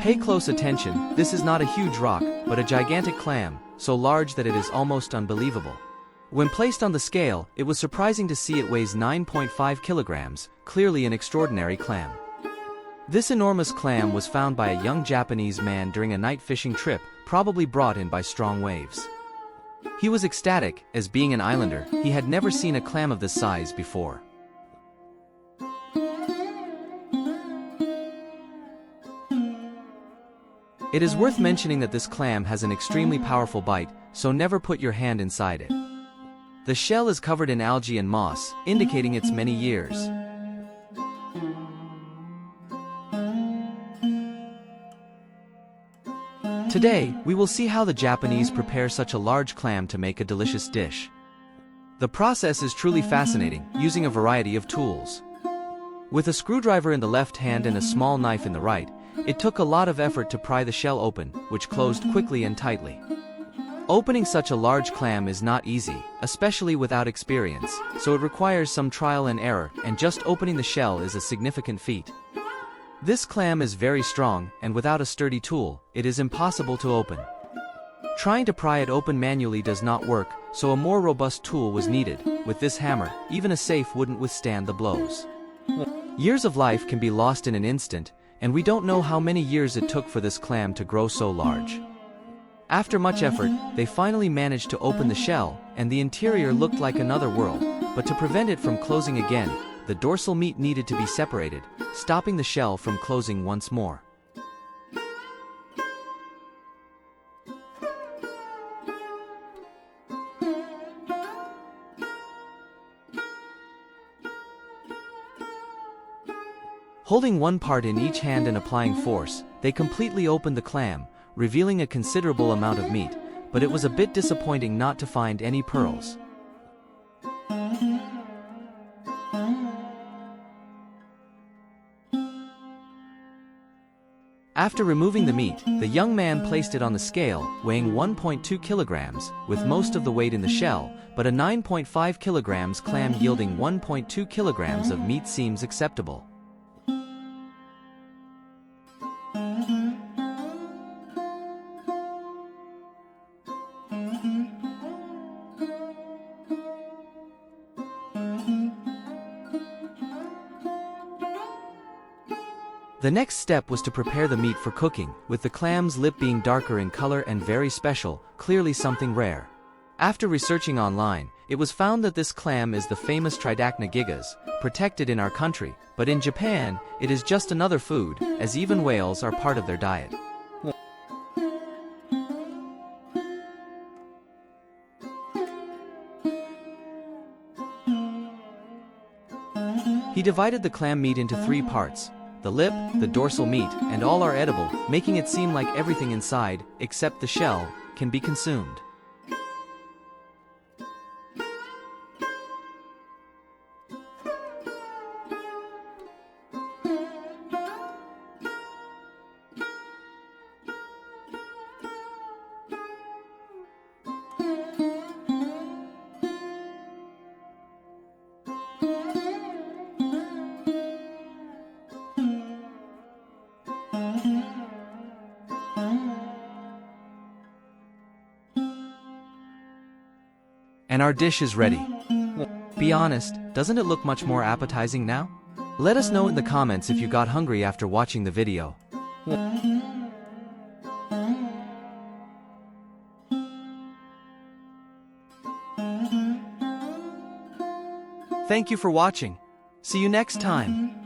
Pay close attention, this is not a huge rock, but a gigantic clam, so large that it is almost unbelievable. When placed on the scale, it was surprising to see it weighs 9.5 kilograms, clearly an extraordinary clam. This enormous clam was found by a young Japanese man during a night fishing trip, probably brought in by strong waves. He was ecstatic, as being an islander, he had never seen a clam of this size before. It is worth mentioning that this clam has an extremely powerful bite, so never put your hand inside it. The shell is covered in algae and moss, indicating its many years. Today, we will see how the Japanese prepare such a large clam to make a delicious dish. The process is truly fascinating, using a variety of tools. With a screwdriver in the left hand and a small knife in the right, it took a lot of effort to pry the shell open, which closed quickly and tightly. Opening such a large clam is not easy, especially without experience, so it requires some trial and error, and just opening the shell is a significant feat. This clam is very strong, and without a sturdy tool, it is impossible to open. Trying to pry it open manually does not work, so a more robust tool was needed. With this hammer, even a safe wouldn't withstand the blows. Years of life can be lost in an instant, and we don't know how many years it took for this clam to grow so large. After much effort, they finally managed to open the shell, and the interior looked like another world, but to prevent it from closing again, the dorsal meat needed to be separated, stopping the shell from closing once more. Holding one part in each hand and applying force, they completely opened the clam, revealing a considerable amount of meat, but it was a bit disappointing not to find any pearls. After removing the meat, the young man placed it on the scale, weighing 1.2 kilograms, with most of the weight in the shell, but a 9.5 kilograms clam yielding 1.2 kilograms of meat seems acceptable. The next step was to prepare the meat for cooking, with the clam's lip being darker in color and very special, clearly something rare. After researching online, it was found that this clam is the famous Tridacna gigas, protected in our country, but in Japan, it is just another food, as even whales are part of their diet. He divided the clam meat into 3 parts. The lip, the dorsal meat, and all are edible, making it seem like everything inside, except the shell, can be consumed. And our dish is ready. Be honest, doesn't it look much more appetizing now? Let us know in the comments if you got hungry after watching the video. Thank you for watching. See you next time.